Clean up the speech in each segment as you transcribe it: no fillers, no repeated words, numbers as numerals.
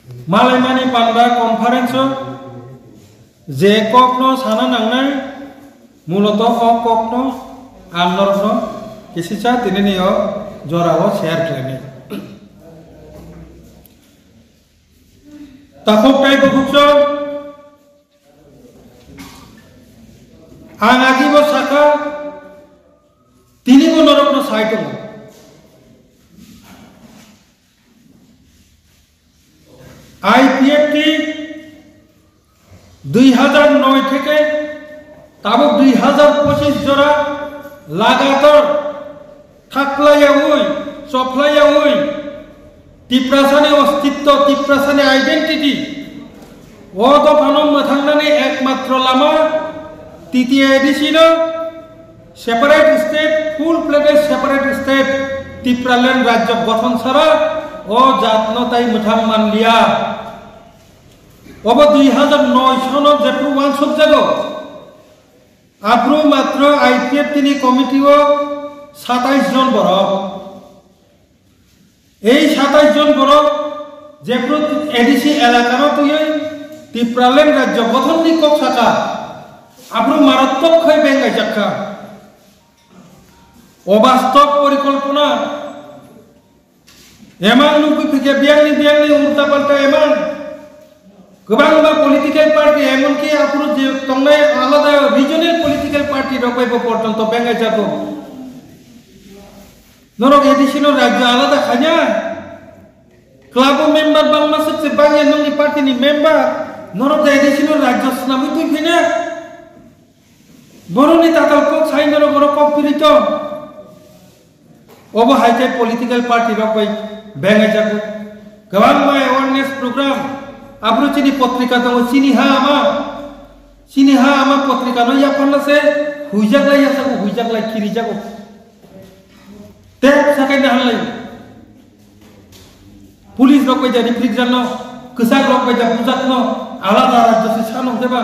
मालायमानि panda कनफारेंस जे ककनो साना नांनाय मूलत ककनो आंदोलन किसिचा तिनिनियो जराव share क्लेनि ताकok tai bukso angagi bo saka tini bo norokno saitong IPFT 2009 থেকে তাবক 2025 জোড়া লাগাতার থাকলাইয়াওই চফলাইয়াওই তিপ্রাসানি অস্তিত্ব তিপ্রাসানি আইডেন্টিটি ও তো ফানম মাথাংনানি একমাত্র লামা তৃতীয় এডিশন সেপারেট স্টেট ফুল প্লেটেড সেপারেট স্টেট তিপ্রাল্যান্ড রাজ্য গঠন ছাড়া ও জাতনতাই মুথাম মানলিয়া অব 2009 সন যেপ্রু ওয়ানসব জাগো আপ্রু মাত্র আইপিএফ তিনি কমিটিও 27 জন বড় এই 27 জন বড় যেপ্রু এডিসি এলাকার তুই তিপ্রাল্যান্ড রাজ্য গঠন নি কক শাখা আপ্রু মারাত্মক খই বেঙ্গাই চাকা অবাস্তব পরিকল্পনা এমান লুকু থেকে বিয়াংনি উল্টা পাল্টা এমান गोबां पलिटिकल पार्टी एमनकि आपुरु जे तंगनाय आलादा रिजनल पलिटिकल पार्टी रकयबो पर्यन्त बेंगाय जागो नरक एडिशनल राज्य आलादा खा냐 क्लब मेम्बर बांमा सबसे बांगे नंगनि पार्टीनि मेम्बर नरक एडिशनल राज्य स्नामि तुइ फैना बरनि तातालको साइनर बर कपिरित ओबो हाइटे पलिटिकल पार्टी रकय बेंगाय जागो गोबां अवेयरनेस प्रोग्राम आब्रु चिनी पत्रिका दङ चिनिहा आमा पत्रिका न या फनसे हुइजागलाय यासागो हुइजागलाय किरिजागो तेप साकाय नाहलाय पुलिस रकय जा रिफ्रिक जानो कसाक रकय जा बुजातनो आलादा राज्य से सानो देबा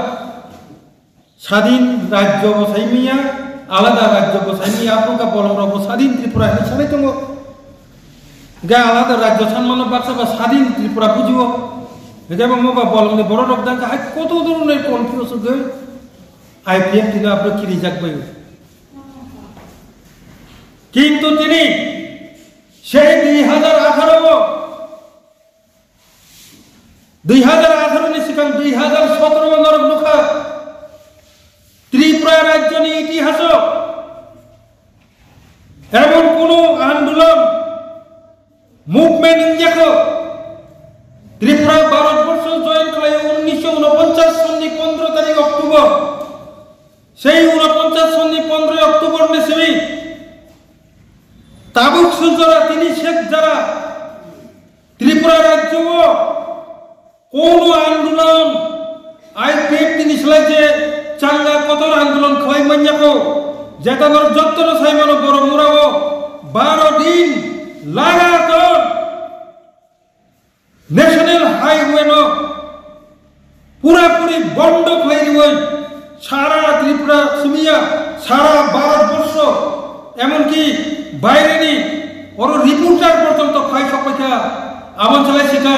स्वाधीन राज्य बसाइमिया आलादा राज्य बसाइमिया आपुका बलम रब स्वाधीन त्रिपुरा हिसाबै दङ गा आलादा राज्य सानमानो बाक्साबा स्वाधीन त्रिपुरा बुजिबो এটাবা মোবা বলমনি বড় রকদান হাই কত ধরনের কনফিউজ গই আইপিএফ তিনি আপনি কিরি যাকবাই কিন্তু তিনি সেই 2018 নি সিকাং 2017 নরক নুখা ত্রিপুরা রাজ্যনি ইতিহাস এমন কোন আন্দোলন মুভমেন্ট ইনজাকো त्रिपुरा भारतवर्ष जयन खालाय 1949 सननि 15 तारिख अक्टोबर সেই 49 सननि 15 अक्टोबर ने सेमी ताबुक सुजरा তিনি শেখ যারা ত্রিপুরা রাজ্য কোন আন্দোলন আইপিএফ তিনি সলাইছে চাঙ্গা কতর আন্দোলন খাই মানজাকো যেটানোর যত্ন সাইমানো বড় মুরাও 12 দিন লাগাতার नेशनल हाईवे नो पूरापूरी बंद खाई सारा त्रिपुरा सुमिया सारा भारतवर्ष एमनकि बाइरेनि और रिपोर्टार पर्यन्त खाई सकाइखा आमन चलाई सिकां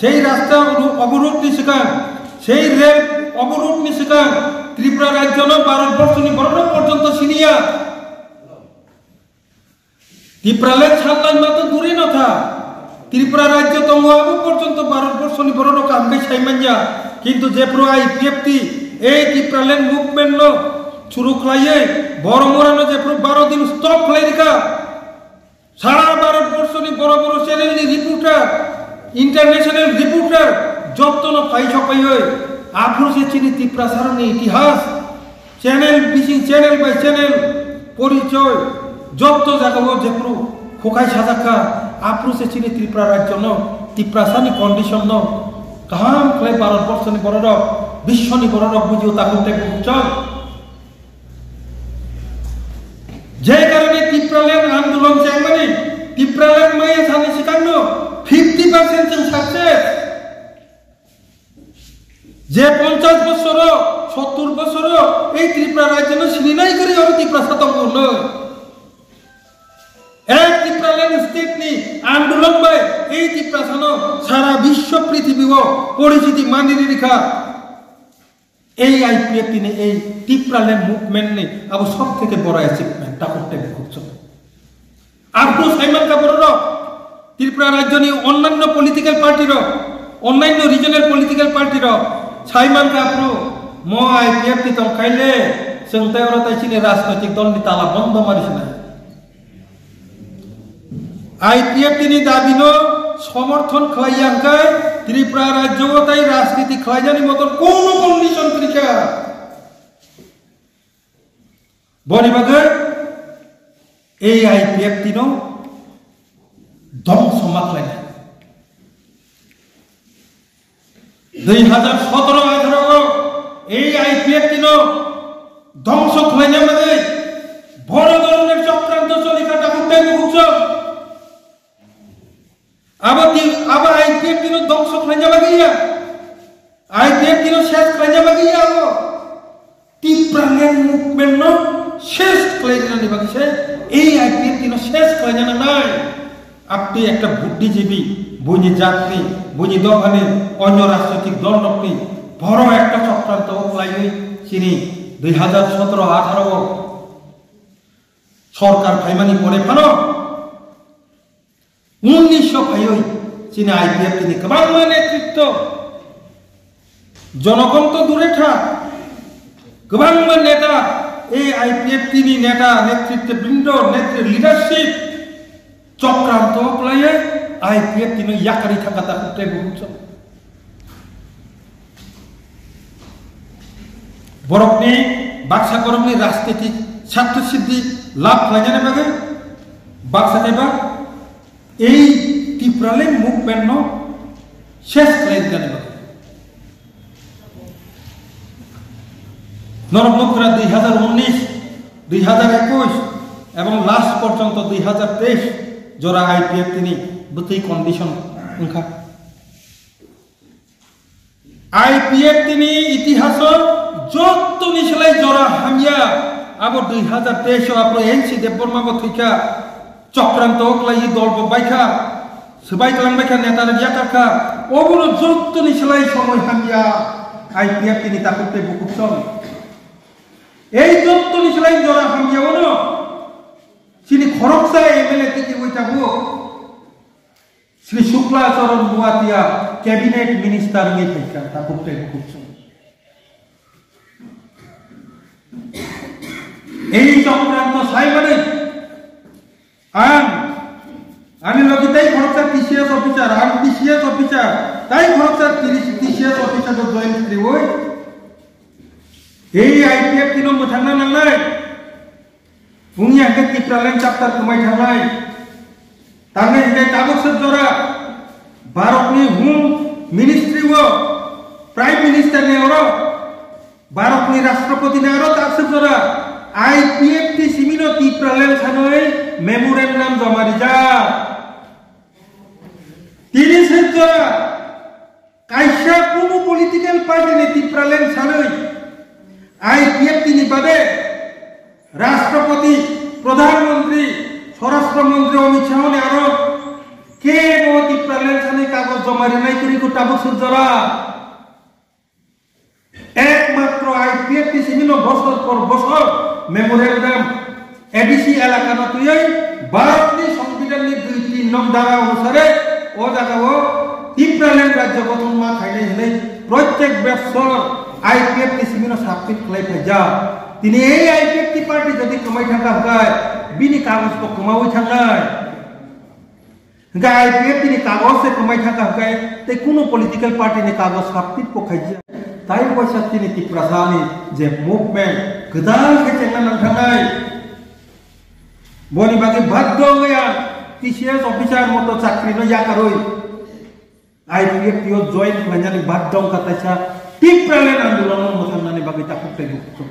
सेई रास्ता अवरोध नि सिकां सेई रेल अवरोध नि सिकां त्रिपुरा राज्य नो भारतवर्षनि बरनो पर्यन्त सिनिया त्रिपुराले छानलाय मात्र दूरे न था त्रिपुरा राज्य तंगआबो पर्यन्त भारतवर्षनि बरनो कामकै साइमानजा किन्तु जेप्रो आइपिएफटी ए त्रिपुरालेन मुभमेन्ट नो शुरू खालायै बरमरानो जेप्रो 12 दिन स्टप खालायरिका सारा भारतवर्षनि बड़ चैनलनि रिपोर्टार इंटरनेशनल रिपोर्टार जत्न फाइ सकायै आफुरसे चिनि त्रिपुरा सारनि इतिहास चैनल बिसिं चैनल बाय चैनल परिचय जत्तो जागाबो जेप्रो खोखाय साजाखा आप्रू से चिनी त्रिपुरा राज्य नो त्रिपुरासानी कंडीशन नो कहां क्ले भारतवर्षनि बरर विश्वनि बरर बुझियो ताकुते बुझाव जे कारणे त्रिपुरालैंड आंदोलन जायमानि त्रिपुरालैंड माया सानि सिकांनो 50% जों सक्सेस जे 50 বছর 70 বছর এই त्रिपुरा राज्य नो सिनिनाय करी और त्रिपुरा सातम नो এক টিপ্রালেন স্টেট নি আন্দোলন বাই এই টিপ্রাসানো সারা বিশ্ব পৃথিবীও পরিচিতি মানি রেখা এই আইপিএফ নি এই টিপ্রালেন মুভমেন্ট নি আবো সব থেকে বড় অ্যাচিভমেন্ট তা করতে খুঁজছো আর তো সাইমন কাপুরের ত্রিপুরা রাজ্য নি অন্যান্য পলিটিক্যাল পার্টির অন্যান্য রিজনাল পলিটিক্যাল পার্টির সাইমন কাপুর ম আইপিএফ নি তং খাইলে जोंथाय और ताइसिनि राजनैतिक दल नि ताला बन्द मारिसिना आईपीएफ नि दाबिनो समर्थन खालाययांखाय त्रिपुरा राज्यआव ताइ राजनीति खालायजानि मतन कोनो कन्डिशन तरिका बनि बागै এই आईपीएफ तिनो ধ্বংস মাখলাইনা 2017-18 এই আইপিএফ তিনো ধ্বংস খাইনা মানে বড় ধরনের চক্রান্ত চলিকাটা করতে মুখছ আবার আইপিএফ দিন ধ্বংস খাইনা লাগিয়া আইপিএফ দিন শেষ খাইনা লাগিয়া আবো টিপ্রালেন মুভমেন্ট শেষ খাইনা নি বাকিছে এই আইপিএফ দিন শেষ খাইনা না নাই আপনি একটা বুদ্ধিজীবী বইনি জাতনি বইনি দফানি অন্য রাজনৈতিক দল নকনি বড় একটা চক্রান্ত খাইই চিনি 2017-18 সরকার ফাইমানি পরে ফানো 1900 চীনা আইপিএফ তিনি কবাং নেতৃত্ব জনগণ তো দূরে থাক কবাং নেতা এই আইপিএফ তিনি নেতা নেতৃত্ব বৃন্দ নেতৃত্ব লিডারশিপ চক্রান্ত প্লায়ে আইপিএফ তিনি ইয়াকারি থাকাতা করতে বুঝছো बरफनी बाक्सा गरमनि राजनीतिक छात्र सिद्धि लाभ खालायजानो बागै बाक्सा थाइबा এই টিপ্রালেন মুভমেন্ট শেষ খালাयजानो बागै নরমুখরা 2019 2021 এবং লাস্ট পর্যন্ত 2023 জোড়া আইপিএফ তিনি বুতই কন্ডিশন উনখা আইপিএফ তিনি ইতিহাস যত নিশলাই জরা হামিয়া আবো 2023 আপনি এনসি দেববর্মা বথিকা চক্রান্ত ক্লাই দল বাইখা সবাই কলাংবাইখা নেতার ইয়াকাকা ওগুলো যত নিশলাই সময় হামিয়া আইপিএফ তিনি তাকতে বুকুছন এই যত নিশলাই জরা হামিয়া ওনো চিনি খরকসা এমএলএ থেকে ওইটাবো শ্রী শুক্লাচরণ বুয়াতিয়া ক্যাবিনেট মিনিস্টার নি থাকা তাকতে বুকুছন এই চক্রান্ত সাইমানে আমি লগিতাই খরচা টিসিএস অফিসার টিসিএস অফিসার তাই খরচা টিসিএস অফিসার জয়েন করি ওই এই আইপিএফ তিন থাকনা নাংনাই বুনি আগে টিপ্রালেন চাপ্টার কমাই থাকনাই তাঙ্গে হিগে কাগজ জরা ভারতনি হোম মিনিস্ট্রি ও প্রাইম মিনিস্টার নে ওর ভারতনি রাষ্ট্রপতি নে ওর কাগজ জরা आईपीएफ टी सिमिनो टिप्रालेन सानोय मेमोरेंडम जमा दिजा 30 जरा कायसा कोनो पॉलिटिकल पार्टी ने टिप्रालेन सानोय आईपीएफ टी बादे राष्ट्रपति प्रधानमंत्री स्वराष्ट्र मंत्री अमित शाह ने आरो के मो टिप्रालेन सानोय कागज जमा रिनाय करि को ताबक जरा एकमात्र आईपीएफ टी सिमिनो बছর পর বছর मेमोरेंडम एडीसी एलाका तुई भारतनि संविधाननि 2-3 नং धारा अनुसारे ओ जागाओ टिप्रालेन राज्य गठन मा खाइले हने प्रत्येक बছর आईपीएफ टी सिमिनो साबमिट खालाय फाइजा तिनि ए आईपीएफ टी पार्टी जदि कमाय थाका हगाय बिनि कागज को कमावै थांनाय हगा आईपीएफ टी कागज से कमाय थाका हगाय ते कोनो पॉलिटिकल पार्टी नि कागज साबमिट को खाइजा ताई पैसा तिनि टिप्रासानि जे मुभमेंट गोदान खेचेंना नंथांनाय बनि बागै बाध्य गया टीसीएस ऑफिसर मतो चाकरी न याकारोय आईपीएफ टी जॉइन खालायनानै बाध्य कातायसा टिप्रालेन आन्दोलन मोसानानै बागै ताखुते गुक्तो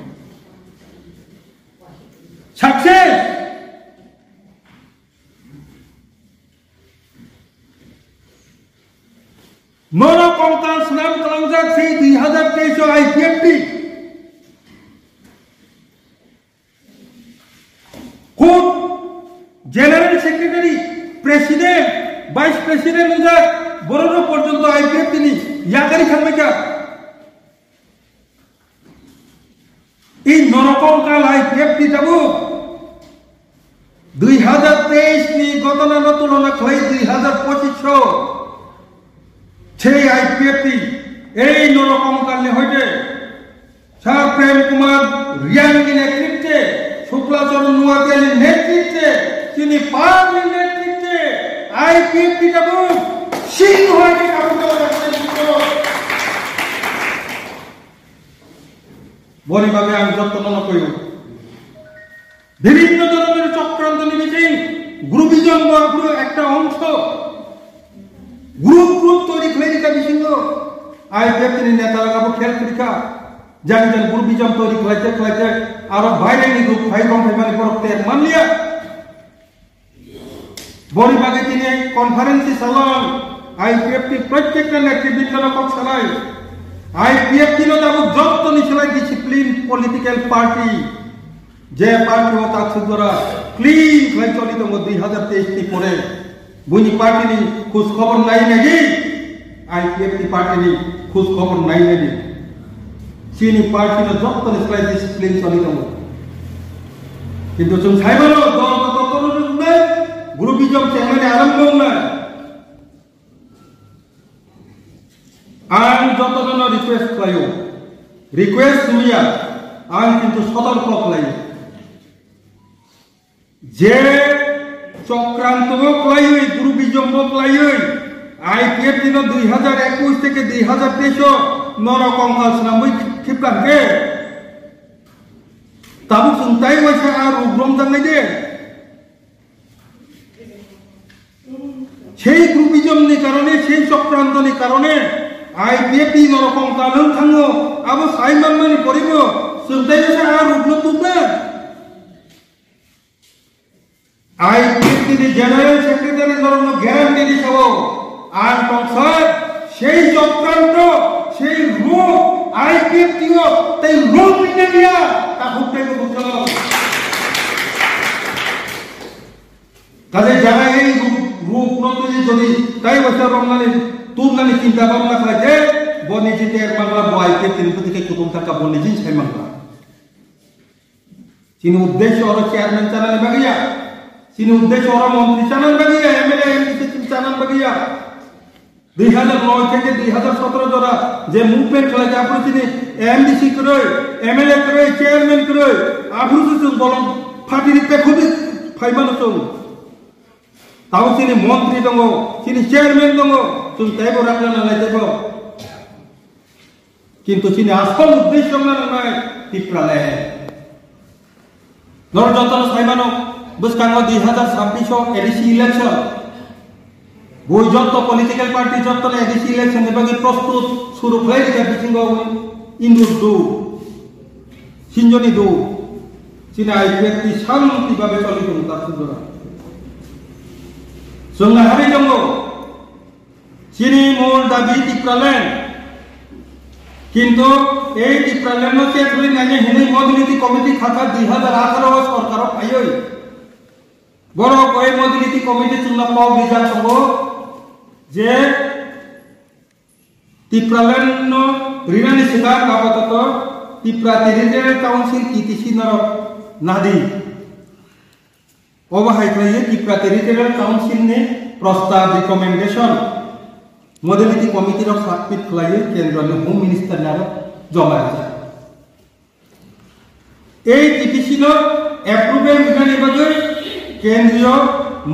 सक्सेस नोनो कंकाल स्नाम कलंजाक से 2023 आईपीएफ टी खुद जनरल প্রেসিডেন্ট ভাইস প্রেসিডেন্ট উজাক বড় পর্যন্ত আইপিএফ তিনি ইয়াকারি খানমাইকা এই নরকঙ্কাল আইপিএফ টি যাব 2023 ni ঘটনার তুলনা করে 2025 সেই আইপিএফ টি এই নরকঙ্কাল নি হইতে স্যার প্রেম কুমার রিয়াঙ্গি নেতৃত্বে শুক্লাচরণ নোয়াতিয়ালির নেতৃত্বে তিনি পার্টির নেতৃত্বে আইপিএফ টি যাব সিংহ হয়ে কাবু বড়িভাবে আমি যত্ন মনে করি বিভিন্ন ধরনের চক্রান্ত নিবেছে গ্রুপিজম একটা অংশ গ্রুপ তৈরি করে দিতে বিশিঙ্গ আইপিএফ তিনি নেতা লাগাবো খেল পরীক্ষা জানি গ্রুপিজম তৈরি খাইতে আরো বাইরে গ্রুপ ভাই কম মানে পড়তে মানলিয়া বড়িভাগে তিনি কনফারেন্সে চালান আইপিএফ টি প্রত্যেকটা নেতৃবৃন্দ লোক চালায় আইপিএফ ছিল তাবুক যত্ন নিছিল ডিসিপ্লিন পলিটিক্যাল পার্টি যে পার্টি ও তার দ্বারা ক্লিন হয়ে চলিত 2023 টি পরে বুঝি পার্টি নি খোঁজ খবর নাই নাকি আইপিএফ টি পার্টি নি খোঁজ খবর নাই নাকি চিনি পার্টি নো যত্ন নিছিল ডিসিপ্লিন চলিত কিন্তু जों সাইবানো দল তত্ত্ব নাই গ্রুপিজম চেঙ্গানে আরম্ভ না आं যতজন রিকোয়েস্ট খাইও রিকোয়েস্ট নিয়া आं কিন্তু সতর্ক খাইও যে চক্রান্ত খাইও গ্রুপিজম খাইও আইপিএফ দিন 2021 থেকে 2023 নরকঙ্কাল সামই খিপকাকে তাবু চিন্তাই হইছে আর উগ্রম জানাই দে সেই গ্রুপিজমনি কারণে সেই চক্রান্তনি কারণে আইপিএফ টি নরকঙ্কাল থাঙ্গো আবো সাইমান মানে পড়িব চিন্তাই হইছে আর উগ্র তুলবে আইপিএফ টি জেনারেল সেক্রেটারি নরম গ্যারান্টি দিছব আর সংসদ সেই চক্রান্ত সেই রূপ আইপিএফ টি তাই রূপ নিতে দিয়া তা হুকতে বুঝল কাজে যারা এই রূপ নতুন যদি তাই বছর রমনানি তুমনানি চিন্তা ভাবনা খাইতে বনি জিতে এর বাংলা আইপিএফ টি থেকে কুতুম টাকা বনি জিন ছাই মাংলা চিনি উদ্দেশ্য আর চেয়ারম্যান চ্যানেল বাগিয়া চিনি উদ্দেশ্য আর মন্ত্রী চ্যানেল বাগিয়া এমএলএ এমপি চ্যানেল বাগিয়া 2009 থেকে 2017 জোড়া যে মুভমেন্ট খেলাতে আপনি চিনি এমডিসি করে এমএলএ করে চেয়ারম্যান করে আপনি তো বলম ফাটির পেখুবি ফাইমানো তো তাও চিনি মন্ত্রী দঙ্গ চিনি চেয়ারম্যান দঙ্গ তুমি তাই বড় রাখলেন না দেব কিন্তু চিনি আসল উদ্দেশ্য না নয় টিপ্রালে নর যতন সাইমানো বুঝকাঙ্গ 2026 এডিসি ইলেকশন বই যত পলিটিক্যাল পার্টি যত এডিসি ইলেকশন এবং প্রস্তুত শুরু হয়ে গেছে বিচিঙ্গ ইন্দুর দু সিনজনি দু চিনা আইপিএফ টি শান্তিভাবে চলিত তার সুন্দর जोंना हारि दङ चिनि मूल दाबि टिप्रालेन किन्तु এই টিপ্রালেন কে ধরে নানি হিনি মডেলিটি কমিটি খাতা 2018 সরকার পাইই বড় কই মডেলিটি কমিটি চুনা পাও বিজান সঙ্গ যে টিপ্রালেন রিনানি সিদা কাবতত টিপ্রা টেরিটরিয়াল কাউন্সিল টিটিসি নর নাদি অবহাইয়ে ত্রিপুরা টেরিটরিয়াল কাউন্সিল ने प्रस्ताव रिकमेंडेशन मॉडलिटी कमिटी रो सबमिट खलाये केंद्र ने होम मिनिस्टर नारो जमा আছে এই টিটিসি नो अप्रूवल বিধানে বজই কেন্দ্রীয়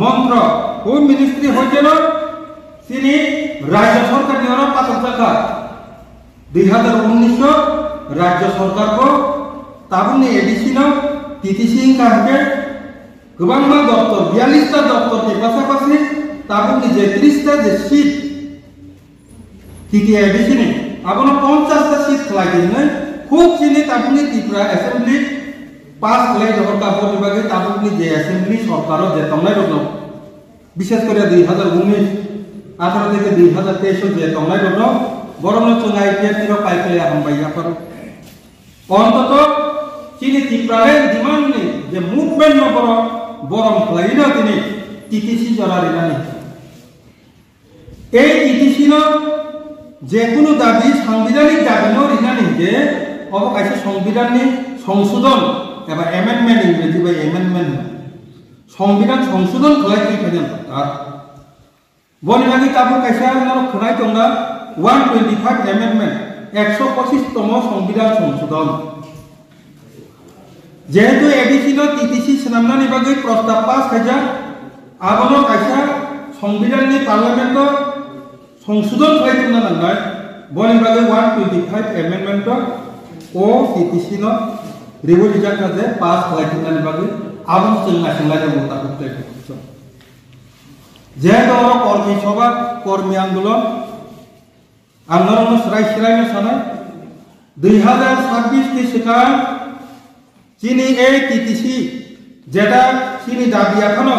মন্ত্র হোম মিনিস্ট্রি হইতেন তিনি রাজ্য সরকার নিয়র পাতন টাকা 2019 রাজ্য সরকার को তাবুনি এডিসি नो টিটিসি কাহকে गोबांमा दफ्तर 42টা दफ्तर के पासापासी ताबुनि जे 30টা যে সিট টিটিআই এডিসিনে আপন 50টা সিট খলাইদিন না খুব চিনি তাবুনি ত্রিপুরা অ্যাসেম্বলি পাস খলাই দরকার বিভাগে তাবুনি যে অ্যাসেম্বলি সরকারও যে তমলাই রন বিশেষ করে 2019 18 থেকে 2023 যে তমলাই রন বরং চঙ্গাই টির পাইকলে হামবাইয়া পারো অন্তত চিনি ত্রিপুরার ডিমান্ড নেই যে মুভমেন্ট ন বড় বরং খলাইনা তিনি টিটিসি জরা রিনানি এই টিটিসি ন যে কোনো দাবি সাংবিধানিক দাবি ন রিনানি যে অবকাশে সংবিধাননি সংশোধন এবা এমেন্ডমেন্ট ইংরেজি বা এমেন্ডমেন্ট সংবিধান সংশোধন খালাইতে ফেদেন আর বনি বাকি তাবু কাইসা নার খনাই দंगा 125 এমেন্ডমেন্ট 125তম সংবিধান সংশোধন যেহেতু এডিসি ন টিটিসি সনামনানি বাকি প্রস্তাব পাস খাইজা আবনো কাইসা সংবিধাননি পার্লামেন্ট সংশোধন খালাইতে নানাय বনি বাকি 125 এমেন্ডমেন্ট ও টিটিসি ন রিভোলিউশন কাজে পাস খালাইতে নানি বাকি আবন जोंना संलायनाय बता করতে যেহেতু কর্মী সভা কর্মী আন্দোলন আন্দোলন রাইসরাইনো সানায় 2026 কে সিকার চিনি এই টিটিসি যেটা চিনি দাবি এখনো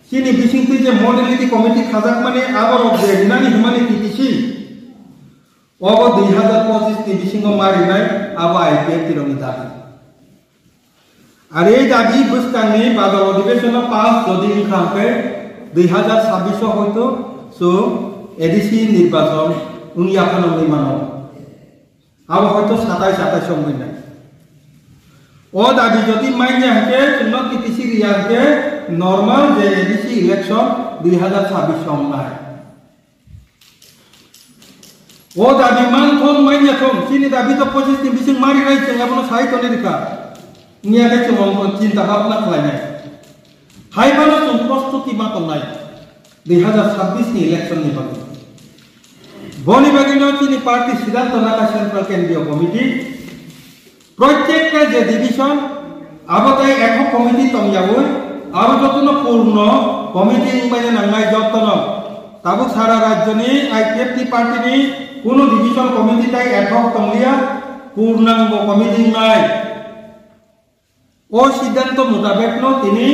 চিনি বিসিংতি যে মডেলিটি কমিটি খাজাক মানে আবার অবজেনানি হিমানি টিটিসি অব 2025 তে বিসিংহ মারিনাই আবা আইপিএফ তিরনি দাবি আর এই দাবি বুঝকানি বাদল অধিবেশন পাস যদি খামকে 2026 হয়তো সো এডিসি নির্বাচন উনি আপনার নির্মাণ আবার হয়তো 27 সময় নাই ও দাবি যদি মাইনে হাকে জন্য টিটিসি রিয়াকে নরমাল যে এডিসি ইলেকশন 2026 সম নাই ও দাবি মানথন মাইনে থম চিনি দাবি তো 25 দিন বিসিং মারি রাইছে এমন সাহিত্য লেখা নিয়া গেছে মন চিন্তা ভাবনা খালাইনাই হাইবানো जों प्रस्तुति मातनाय 2026 नि इलेक्शन नि बागै बनि बागैनो चिनि पार्टी सिद्धांत नाका सेंट्रल केंद्रीय कमिटी प्रत्येकटा जे डिविजन आबताय एকক कमिटी तंगयाबो आरो जतन पूर्ण कमिटी माने नांगाय जतन ताबो सारा राज्यनि आईपीएफटी पार्टीनि कोनो डिविजन कमिटी ताय एকক तंगलिया पूर्णांग कमिटी नाय ও সিদ্ধান্ত মোতাবেক ন তিনি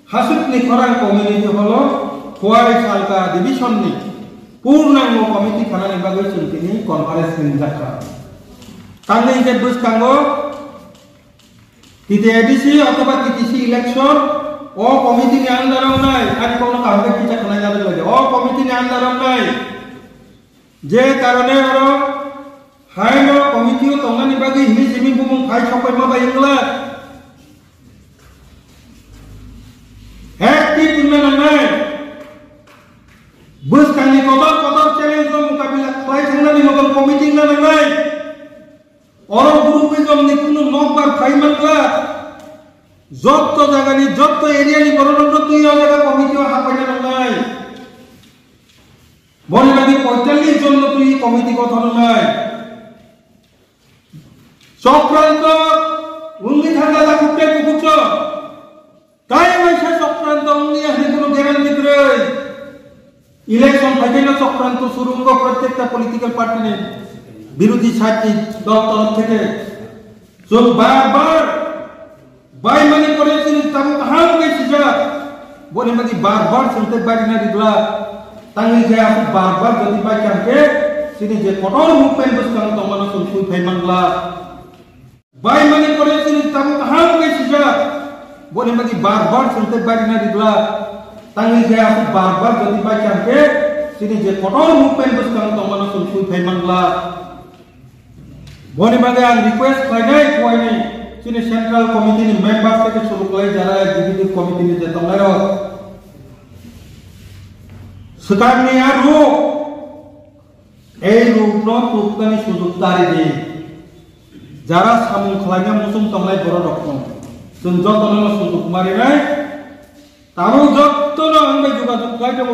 হাসুতনি খরাং কমিউনিটি হলো খোয়াই সালকা ডিভিশননি পূর্ণাঙ্গ কমিটি খানানি বাগৈ তিনি কনফারেন্স নিজাকা তানে যে বুঝকাঙ্গ তিতে এডিসি অথবা টিটিসি ইলেকশন ও কমিটি নি আন্ডারও নাই আর কোন কাউকে কিটা খানা যাবে লাগে ও কমিটি নি আন্ডারও নাই যে কারণে আরো হাইনো কমিটিও তঙ্গানি বাগৈ হিমি জিমি বুমুং ফাই সবাই মাবা ইংলা একটি নাই বুঝকানি কত চ্যালেঞ্জ মোকাবিলা করাই থাকলে মতন কমিটি না নাই অর গ্রুপিজম নি কোনো নকবার ফাইমানলা যত জায়গানি যত এরিয়ানি বড়নন্দ তুই জায়গা কমিটিও হাপাইনা নাই বনিবাদি 45 জন তুই কমিটি গঠন নাই চক্রান্ত উঙ্গি থাকা দা কুটে কুকুচ তাই মাইসা চক্রান্ত উঙ্গি আছে কোনো গ্যারান্টি করে ইলেকশন ফাইনাল চক্রান্ত শুরুঙ্গ প্রত্যেকটা পলিটিক্যাল পার্টি নে বিরোধী সাথী দল তরফ থেকে जो बार-बार बाय माने করেছেন তাম কাহাম গেছি যা বলে মাদি বারবার শুনতে পারি না দিলা তাঙ্গি যে আপনি বারবার যদি পাই কাকে সিনি যে কঠোর মুভমেন্ট বসকান তো মানুষ সুই ফাইমানলা বাই মানে করেছেন তাম কাহাম গেছি যা বলে মাদি বারবার শুনতে পারি না দিলা তাঙ্গি যে আপনি বারবার যদি পাই কাকে সিনি যে কঠোর মুভমেন্ট বসকান তো মানুষ সুই ফাইমানলা বনি বাগে আন রিকোয়েস্ট খাইনাই কোয়াইনি চিনি সেন্ট্রাল কমিটি নি মেম্বার থেকে শুরু করে যারা এক্সিকিউটিভ কমিটি নি যে তংলায়ো সুকারনি আর রূপ এই রূপ ন তুকতানি সুযোগ তারি দে যারা সামু খাইনা মুসুম তংলাই বড় রকম जों যতন সুযোগ মারি নাই তারও যতন আমরা যোগাযোগ খাই দেব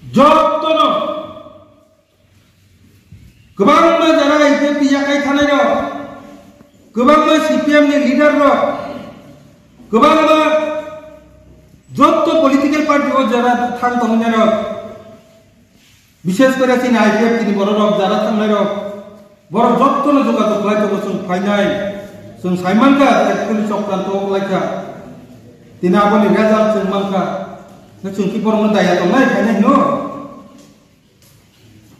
যতন गोबां जारा आईपीएफटी जाखाय थानाय दं गोबां सीपीएम नि लिडार दं गोबां जत्त पलिटिकल पार्टी जारा थां थांनाय दं विशेष करे चिन आईपीएफटी नि बर दं जारा थांनाय दं बर जत्तनो जोगाजोग खालायतो जों फायनाय जों साइमानका एक्चुअली चक्रान्त लायखा दिना आबनि रेजाल्ट जों मानका जों कि बरनो दाया दंनाय फायनाय न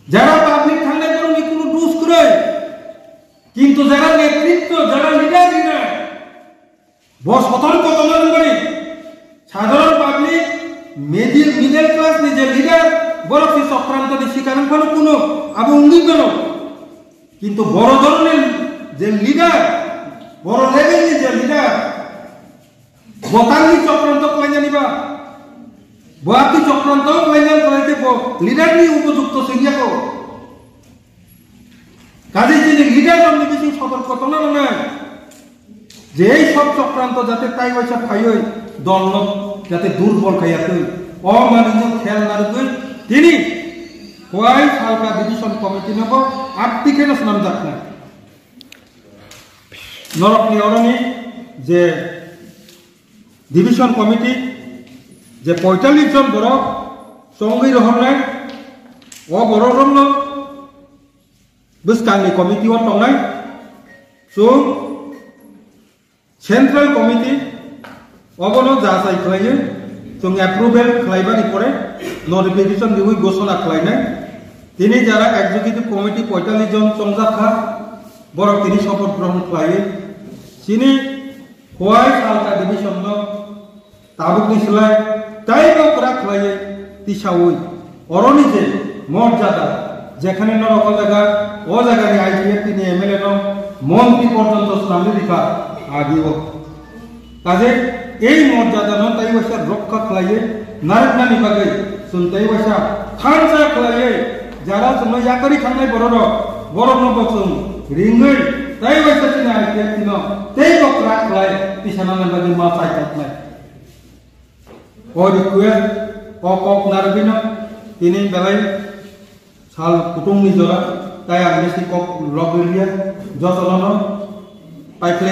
যারা পাবলিক থানায় করুন কোনো দোষ করে কিন্তু যারা নেতৃত্ব যারা লিডার দিনা বড় সতর্ক তখন করে বড় কি চক্রান্ত দিছি কারণ কোনো আবু উঙ্গি গেল কিন্তু বড় ধরনের যে লিডার বড় লেভেলের যে লিডার বতাঙ্গি চক্রান্ত কই জানিবা বয়াতি চক্রান্ত কই জান কইতে লিডার নি উপযুক্ত সিংয়াকো কাজে যিনি লিডার জন্য বেশি সতর্কতা না যে এই সব চক্রান্ত যাতে তাই পয়সা খাইই দল যাতে দুর্বল খাইয়াতে অমানিত খেয়াল না রাখবে তিনি কোয়াই সালকা ডিভিশন কমিটি নেব আর্থিকের নাম যাক না নরকনি অরণি যে ডিভিশন কমিটি যে ৪৫ জন বড় সঙ্গী রহমান ও বড় রমন বুসকাংনি কমিটি ও টংনাই সো সেন্ট্রাল কমিটি অবনো যা চাই খাইयो जों एप्रुवेल खालायबानि परे नटिफिकेशन दिहुइ घोषणा खालायनाय তিনি যারা এক্সিকিউটিভ কমিটি ৪৫ জন সংজাখা বড় তিনি শপথ গ্রহণ খালাयो তিনি হোয়াই সালকা ডিভিশন তাবুকনি সিলাই তাইবো করা খালাयो তিসাউই অরনি যে মর্যাদা যেখানে নরকল জায়গা ও জায়গায় আইপিএফ তিনি এমএলএ ন মন্ত্রী পর্যন্ত সামনে রেখা আগিও কাজে এই মর্যাদা ন তাই বসা রক্ষা খালাयो নারকনানি বাগै जों তাই বসা খানসা খালাयो যারা সময় ইয়াকরি থানায় বড় নবসং রিঙ্গৈ তাই বসা তিনি আইপিএফ তিন তাই বকরা খালায় পিছানানে বাগै মা চাইতাতলাই ও রিকুয়েস্ট কক নারবিন তিনি বেলাই সাল কুটুংনি জরা তাই আমি কক লগলিয়া যতন পাইখলে